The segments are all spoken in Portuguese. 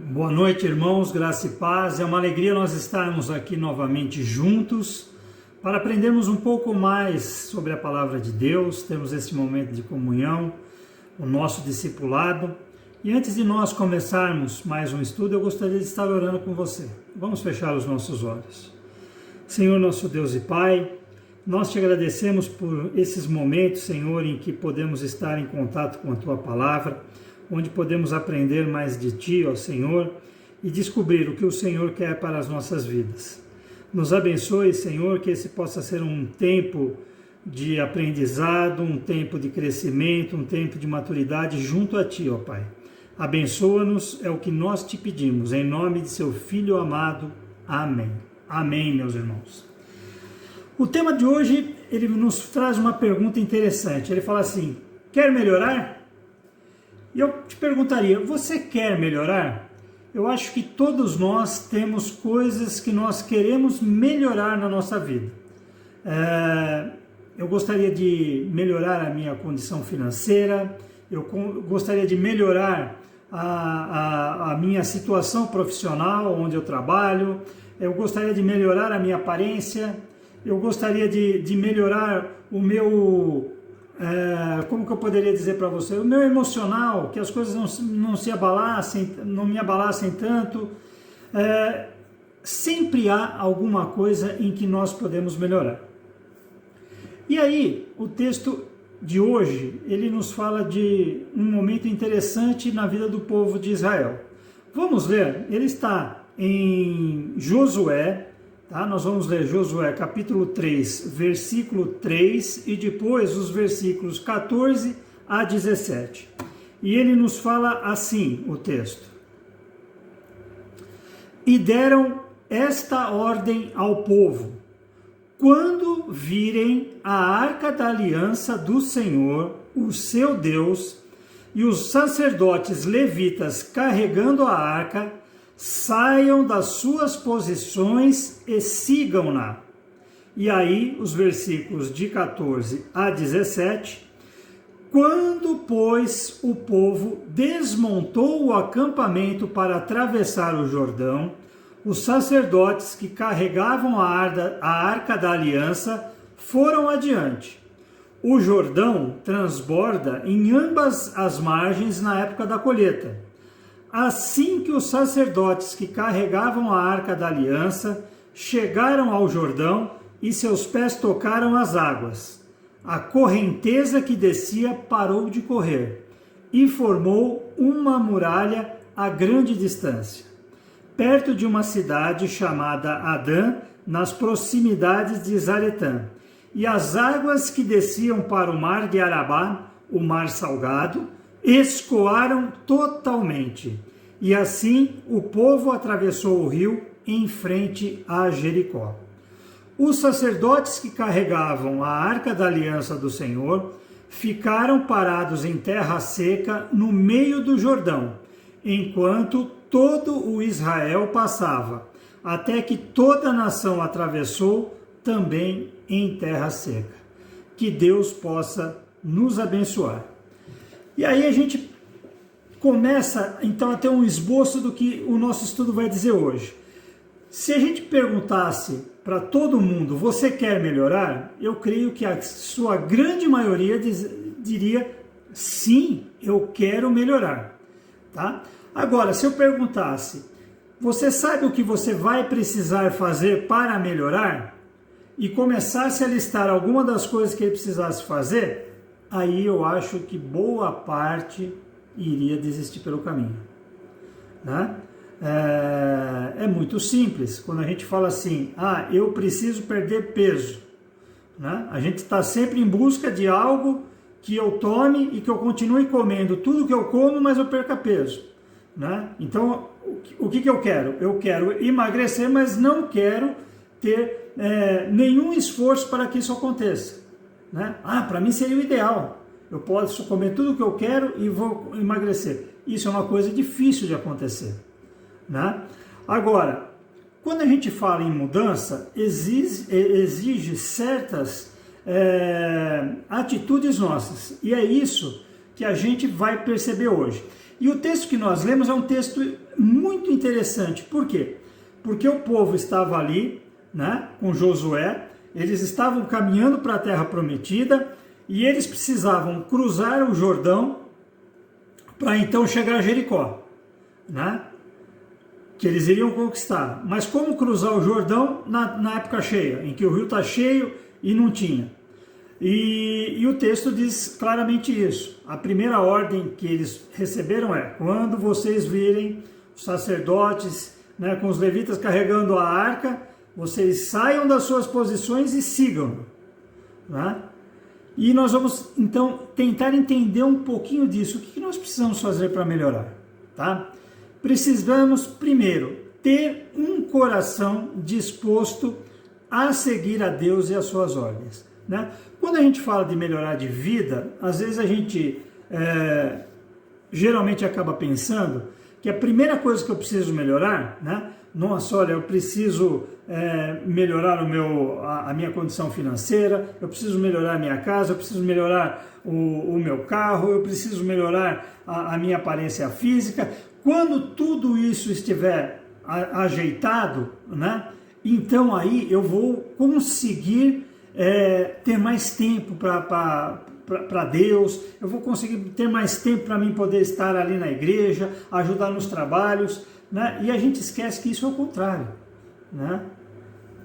Boa noite, irmãos, graça e paz. É uma alegria nós estarmos aqui novamente juntos para aprendermos um pouco mais sobre a palavra de Deus, termos esse momento de comunhão, o nosso discipulado. E antes de nós começarmos mais um estudo, eu gostaria de estar orando com você. Vamos fechar os nossos olhos. Senhor, nosso Deus e Pai, nós te agradecemos por esses momentos, Senhor, em que podemos estar em contato com a Tua Palavra, onde podemos aprender mais de Ti, ó Senhor, e descobrir o que o Senhor quer para as nossas vidas. Nos abençoe, Senhor, que esse possa ser um tempo de aprendizado, um tempo de crescimento, um tempo de maturidade junto a Ti, ó Pai. Abençoa-nos, é o que nós te pedimos, em nome de Seu Filho amado. Amém. Amém, meus irmãos. O tema de hoje, ele nos traz uma pergunta interessante. Ele fala assim: quer melhorar? E eu te perguntaria, você quer melhorar? Eu acho que todos nós temos coisas que nós queremos melhorar na nossa vida. Eu gostaria de melhorar a minha condição financeira, eu gostaria de melhorar a minha situação profissional, onde eu trabalho, eu gostaria de melhorar a minha aparência, eu gostaria de melhorar o meu... como que eu poderia dizer para você? O meu emocional, que as coisas não me abalassem tanto. Sempre há alguma coisa em que nós podemos melhorar. E aí, o texto de hoje, ele nos fala de um momento interessante na vida do povo de Israel. Vamos ler, ele está em Josué. Tá? Nós vamos ler Josué capítulo 3, versículo 3 e depois os versículos 14 a 17. E ele nos fala assim, o texto: E deram esta ordem ao povo: quando virem a arca da aliança do Senhor, o seu Deus, e os sacerdotes levitas carregando a arca, saiam das suas posições e sigam-na. E aí, os versículos de 14 a 17. Quando, pois, o povo desmontou o acampamento para atravessar o Jordão, os sacerdotes que carregavam a arca da aliança foram adiante. O Jordão transborda em ambas as margens na época da colheita. Assim que os sacerdotes que carregavam a arca da aliança chegaram ao Jordão e seus pés tocaram as águas, a correnteza que descia parou de correr e formou uma muralha a grande distância, perto de uma cidade chamada Adã, nas proximidades de Zaretã. E as águas que desciam para o mar de Arabá, o mar salgado, escoaram totalmente, e assim o povo atravessou o rio em frente a Jericó. Os sacerdotes que carregavam a arca da aliança do Senhor ficaram parados em terra seca no meio do Jordão, enquanto todo o Israel passava, até que toda a nação atravessou também em terra seca. Que Deus possa nos abençoar. E aí a gente começa então a ter um esboço do que o nosso estudo vai dizer hoje. Se a gente perguntasse para todo mundo, você quer melhorar? Eu creio que a sua grande maioria diria, sim, eu quero melhorar. Tá? Agora, se eu perguntasse, você sabe o que você vai precisar fazer para melhorar? E começasse a listar alguma das coisas que ele precisasse fazer, aí eu acho que boa parte iria desistir pelo caminho. Né? É muito simples. Quando a gente fala assim, eu preciso perder peso, né? A gente está sempre em busca de algo que eu tome e que eu continue comendo tudo que eu como, mas eu perca peso. Né? Então, o que eu quero? Eu quero emagrecer, mas não quero ter nenhum esforço para que isso aconteça. Né? Para mim seria o ideal. Eu posso comer tudo o que eu quero e vou emagrecer. Isso é uma coisa difícil de acontecer. Né? Agora, quando a gente fala em mudança, exige certas atitudes nossas. E é isso que a gente vai perceber hoje. E o texto que nós lemos é um texto muito interessante. Por quê? Porque o povo estava ali, né, com Josué, eles estavam caminhando para a terra prometida e eles precisavam cruzar o Jordão para então chegar a Jericó, né? Que eles iriam conquistar. Mas como cruzar o Jordão na época cheia, em que o rio está cheio e não tinha? E o texto diz claramente isso. A primeira ordem que eles receberam é: quando vocês virem os sacerdotes, né, com os levitas carregando a arca, vocês saiam das suas posições e sigam, né? E nós vamos então tentar entender um pouquinho disso. O que nós precisamos fazer para melhorar, tá? Precisamos, primeiro, ter um coração disposto a seguir a Deus e as suas ordens, né? Quando a gente fala de melhorar de vida, às vezes a gente geralmente acaba pensando que a primeira coisa que eu preciso melhorar, né? Nossa, olha, eu preciso melhorar a minha condição financeira, eu preciso melhorar a minha casa, eu preciso melhorar o meu carro, eu preciso melhorar a minha aparência física. Quando tudo isso estiver ajeitado, né, então aí eu vou conseguir ter mais tempo para Deus, eu vou conseguir ter mais tempo para mim poder estar ali na igreja, ajudar nos trabalhos, né? E a gente esquece que isso é o contrário, né?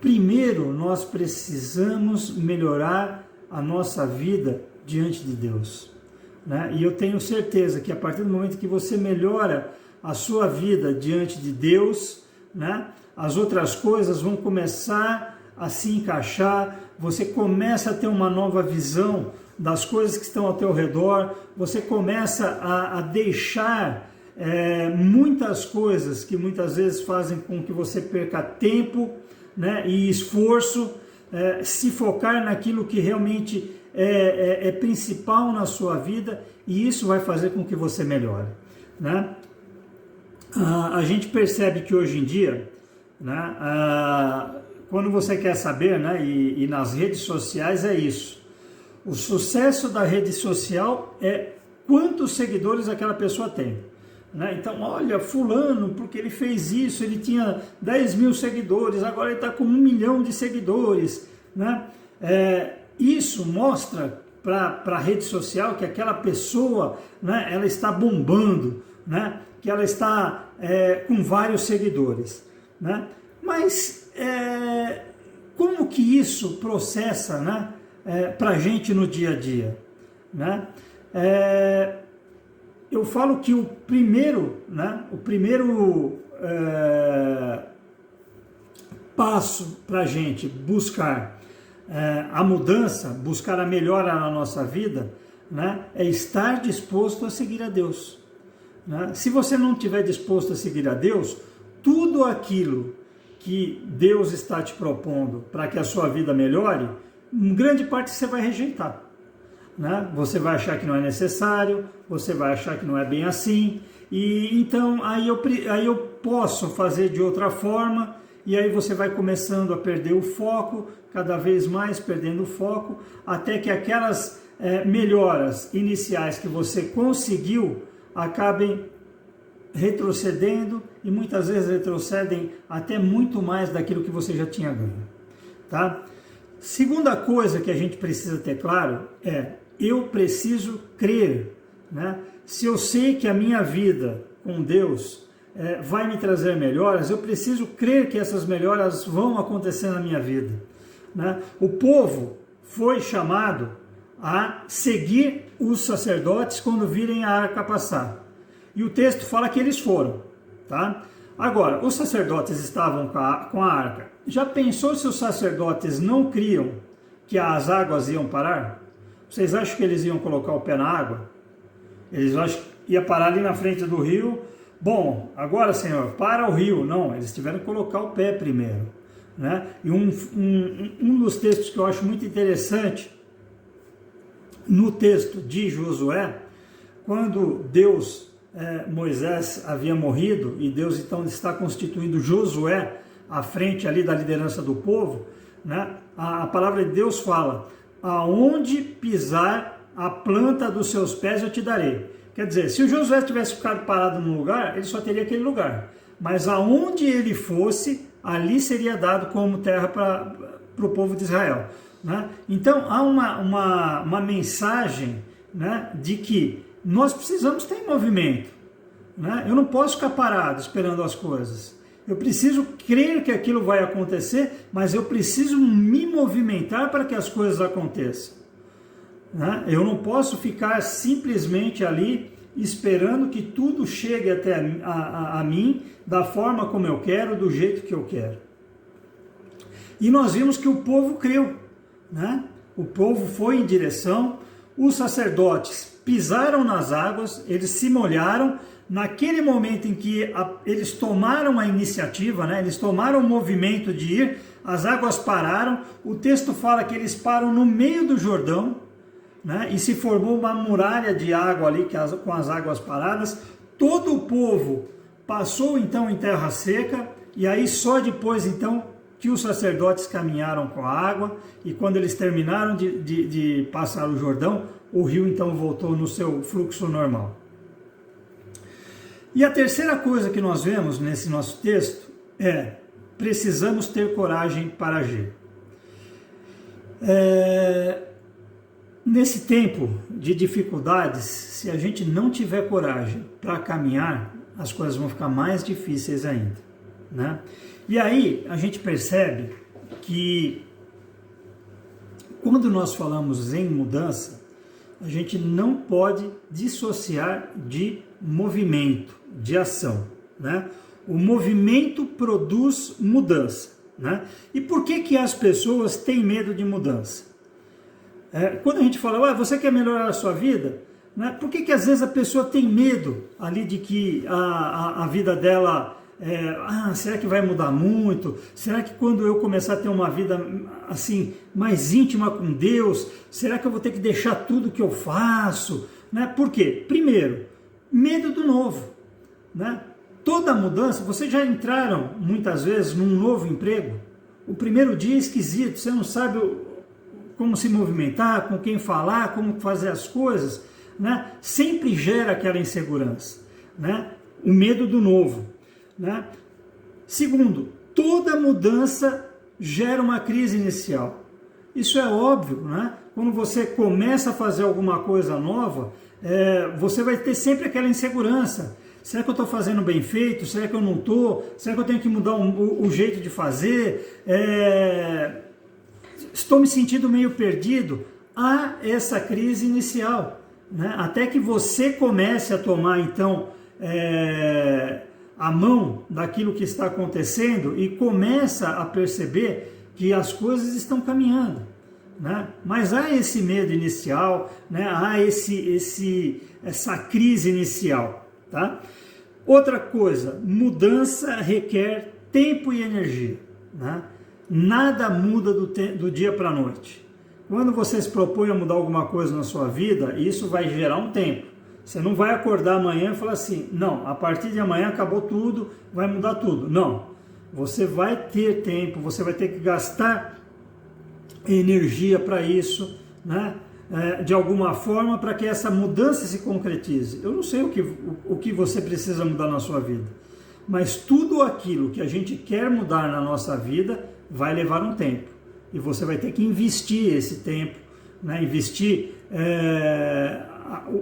Primeiro, nós precisamos melhorar a nossa vida diante de Deus, né? E eu tenho certeza que a partir do momento que você melhora a sua vida diante de Deus, né, as outras coisas vão começar a se encaixar, você começa a ter uma nova visão das coisas que estão ao teu redor, você começa a deixar muitas coisas que muitas vezes fazem com que você perca tempo, né, e esforço, se focar naquilo que realmente é principal na sua vida, e isso vai fazer com que você melhore, né? A gente percebe que hoje em dia, né, quando você quer saber, né, e nas redes sociais é isso, o sucesso da rede social é quantos seguidores aquela pessoa tem, né? Então, olha, fulano, porque ele fez isso, ele tinha 10 mil seguidores, agora ele está com 1 milhão de seguidores, né? Isso mostra para a rede social que aquela pessoa, né, ela está bombando, né, que ela está com vários seguidores, né? Mas como que isso processa, né, para a gente no dia a dia, né? Eu falo que o primeiro passo para a gente buscar a mudança, buscar a melhora na nossa vida, né, é estar disposto a seguir a Deus, né? Se você não estiver disposto a seguir a Deus, tudo aquilo que Deus está te propondo para que a sua vida melhore, em grande parte você vai rejeitar, né? Você vai achar que não é necessário, você vai achar que não é bem assim, e então aí eu posso fazer de outra forma, e aí você vai começando a perder o foco, cada vez mais perdendo o foco, até que aquelas melhoras iniciais que você conseguiu acabem retrocedendo, e muitas vezes retrocedem até muito mais daquilo que você já tinha ganho, tá? Segunda coisa que a gente precisa ter claro é: eu preciso crer, né? Se eu sei que a minha vida com Deus vai me trazer melhoras, eu preciso crer que essas melhoras vão acontecer na minha vida, né? O povo foi chamado a seguir os sacerdotes quando virem a arca passar. E o texto fala que eles foram, tá? Agora, os sacerdotes estavam com a arca. Já pensou se os sacerdotes não criam que as águas iam parar? Vocês acham que eles iam colocar o pé na água? Eles acham que ia parar ali na frente do rio? Bom, agora, Senhor, para o rio. Não, eles tiveram que colocar o pé primeiro, né? E um dos textos que eu acho muito interessante, no texto de Josué, quando Moisés havia morrido e Deus então está constituindo Josué à frente ali da liderança do povo, né? A palavra de Deus fala: aonde pisar a planta dos seus pés eu te darei. Quer dizer, se o Josué tivesse ficado parado num lugar, ele só teria aquele lugar. Mas aonde ele fosse, ali seria dado como terra para o povo de Israel. Né? Então há uma mensagem, né, de que nós precisamos ter movimento. Né? Eu não posso ficar parado esperando as coisas. Eu preciso crer que aquilo vai acontecer, mas eu preciso me movimentar para que as coisas aconteçam. Né? Eu não posso ficar simplesmente ali esperando que tudo chegue até a mim da forma como eu quero, do jeito que eu quero. E nós vimos que o povo creu. Né? O povo foi em direção, os sacerdotes pisaram nas águas, eles se molharam. Naquele momento em que eles tomaram a iniciativa, né, eles tomaram o movimento de ir, as águas pararam. O texto fala que eles param no meio do Jordão, né, e se formou uma muralha de água ali com as águas paradas. Todo o povo passou então em terra seca, e aí só depois então que os sacerdotes caminharam com a água, e quando eles terminaram de passar o Jordão, o rio então voltou no seu fluxo normal. E a terceira coisa que nós vemos nesse nosso texto é: precisamos ter coragem para agir. Nesse tempo de dificuldades, se a gente não tiver coragem para caminhar, as coisas vão ficar mais difíceis ainda. Né? E aí a gente percebe que quando nós falamos em mudança, a gente não pode dissociar de movimento, de ação. Né? O movimento produz mudança. Né? E por que as pessoas têm medo de mudança? Quando a gente fala, você quer melhorar a sua vida? Né? Por que às vezes a pessoa tem medo ali de que a vida dela... será que vai mudar muito? Será que quando eu começar a ter uma vida assim mais íntima com Deus, será que eu vou ter que deixar tudo que eu faço? Né? Por quê? Primeiro, medo do novo. Né? Toda mudança, vocês já entraram muitas vezes num novo emprego? O primeiro dia é esquisito, você não sabe como se movimentar, com quem falar, como fazer as coisas. Né? Sempre gera aquela insegurança. Né? O medo do novo. Né? Segundo, toda mudança gera uma crise inicial. Isso é óbvio, né? Quando você começa a fazer alguma coisa nova, você vai ter sempre aquela insegurança. Será que eu estou fazendo bem feito? Será que eu não estou? Será que eu tenho que mudar o jeito de fazer? Estou me sentindo meio perdido. Há essa crise inicial. Né? Até que você comece a tomar, então... a mão daquilo que está acontecendo e começa a perceber que as coisas estão caminhando. Né? Mas há esse medo inicial, né? Há essa crise inicial. Tá? Outra coisa, mudança requer tempo e energia. Né? Nada muda do dia para a noite. Quando você se propõe a mudar alguma coisa na sua vida, isso vai gerar um tempo. Você não vai acordar amanhã e falar assim, não, a partir de amanhã acabou tudo, vai mudar tudo. Não, você vai ter tempo, você vai ter que gastar energia para isso, né? De alguma forma, para que essa mudança se concretize. Eu não sei o que você precisa mudar na sua vida, mas tudo aquilo que a gente quer mudar na nossa vida vai levar um tempo. E você vai ter que investir esse tempo, né? Investir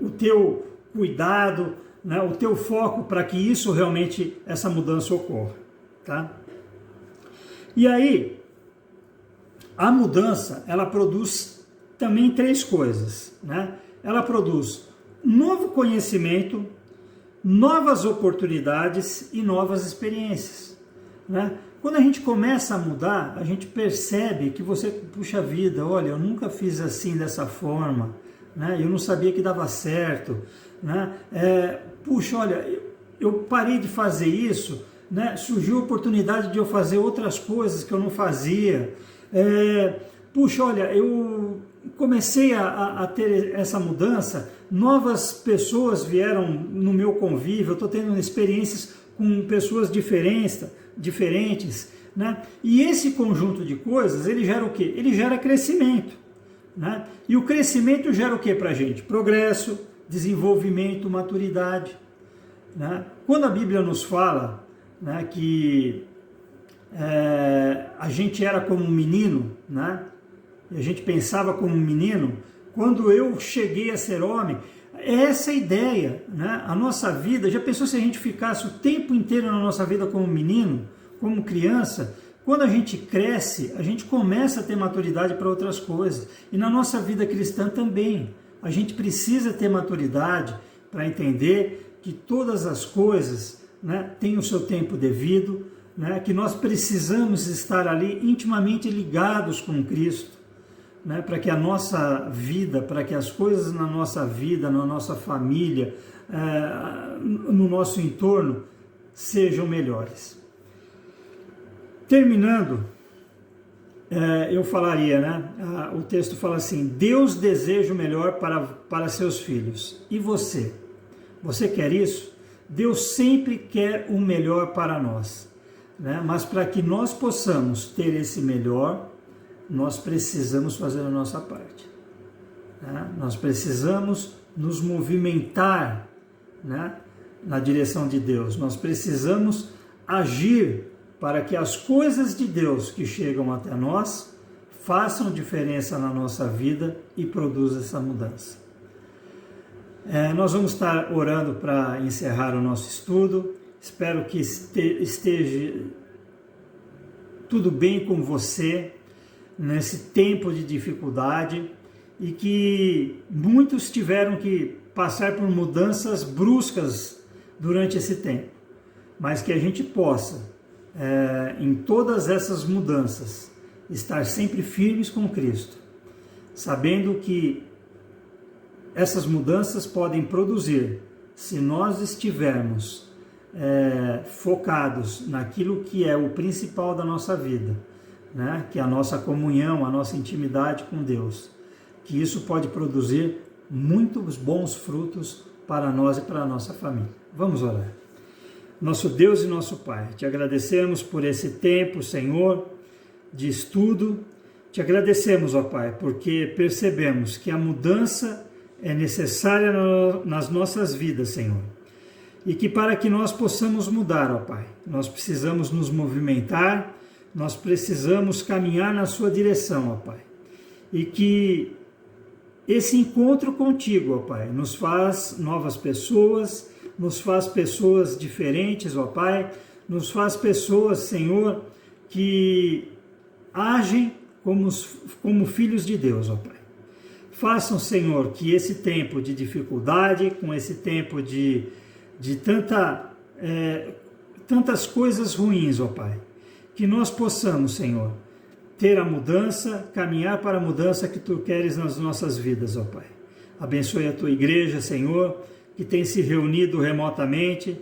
o teu cuidado, né, o teu foco para que isso realmente, essa mudança ocorra. Tá? E aí, a mudança, ela produz também três coisas. Né? Ela produz novo conhecimento, novas oportunidades e novas experiências. Né? Quando a gente começa a mudar, a gente percebe que você, puxa vida, olha, eu nunca fiz assim dessa forma, né? Eu não sabia que dava certo, né? Puxa, olha, eu parei de fazer isso, né? Surgiu a oportunidade de eu fazer outras coisas que eu não fazia. Puxa, olha, eu comecei a ter essa mudança, novas pessoas vieram no meu convívio, eu estou tendo experiências com pessoas diferentes, né? E esse conjunto de coisas, ele gera o quê? Ele gera crescimento. Né? E o crescimento gera o que para a gente? Progresso, desenvolvimento, maturidade, né? Quando a Bíblia nos fala, né, que a gente era como um menino, né? E a gente pensava como um menino, quando eu cheguei a ser homem, essa é a ideia, né? A nossa vida, já pensou se a gente ficasse o tempo inteiro na nossa vida como menino, como criança? Quando a gente cresce, a gente começa a ter maturidade para outras coisas. E na nossa vida cristã também. A gente precisa ter maturidade para entender que todas as coisas, né, têm o seu tempo devido, né, que nós precisamos estar ali intimamente ligados com Cristo, né, para que a nossa vida, para que as coisas na nossa vida, na nossa família, no nosso entorno, sejam melhores. Terminando, eu falaria, né? O texto fala assim: Deus deseja o melhor para seus filhos. E você? Você quer isso? Deus sempre quer o melhor para nós, né? Mas para que nós possamos ter esse melhor, nós precisamos fazer a nossa parte, né? Nós precisamos nos movimentar, né, na direção de Deus. Nós precisamos agir para que as coisas de Deus que chegam até nós façam diferença na nossa vida e produzam essa mudança. Nós vamos estar orando para encerrar o nosso estudo. Espero que esteja tudo bem com você nesse tempo de dificuldade e que muitos tiveram que passar por mudanças bruscas durante esse tempo, mas que a gente possa, em todas essas mudanças, estar sempre firmes com Cristo, sabendo que essas mudanças podem produzir, se nós estivermos focados naquilo que é o principal da nossa vida, né? Que é a nossa comunhão, a nossa intimidade com Deus, que isso pode produzir muitos bons frutos para nós e para a nossa família. Vamos orar. Nosso Deus e nosso Pai, te agradecemos por esse tempo, Senhor, de estudo. Te agradecemos, ó Pai, porque percebemos que a mudança é necessária nas nossas vidas, Senhor. E que para que nós possamos mudar, ó Pai, nós precisamos nos movimentar, nós precisamos caminhar na sua direção, ó Pai. E que esse encontro contigo, ó Pai, nos faz novas pessoas, nos faz pessoas diferentes, ó Pai, nos faz pessoas, Senhor, que agem como filhos de Deus, ó Pai. Façam, Senhor, que esse tempo de dificuldade, com esse tempo de tantas coisas ruins, ó Pai, que nós possamos, Senhor, ter a mudança, caminhar para a mudança que Tu queres nas nossas vidas, ó Pai. Abençoe a Tua igreja, Senhor, que tem se reunido remotamente.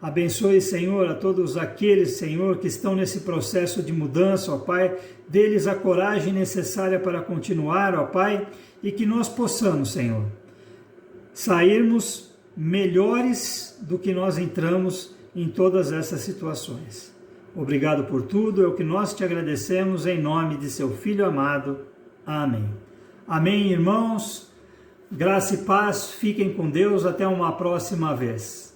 Abençoe, Senhor, a todos aqueles, Senhor, que estão nesse processo de mudança, ó Pai. Dê-lhes a coragem necessária para continuar, ó Pai, e que nós possamos, Senhor, sairmos melhores do que nós entramos em todas essas situações. Obrigado por tudo, é o que nós te agradecemos em nome de seu Filho amado. Amém. Amém, irmãos. Graça e paz, fiquem com Deus, até uma próxima vez.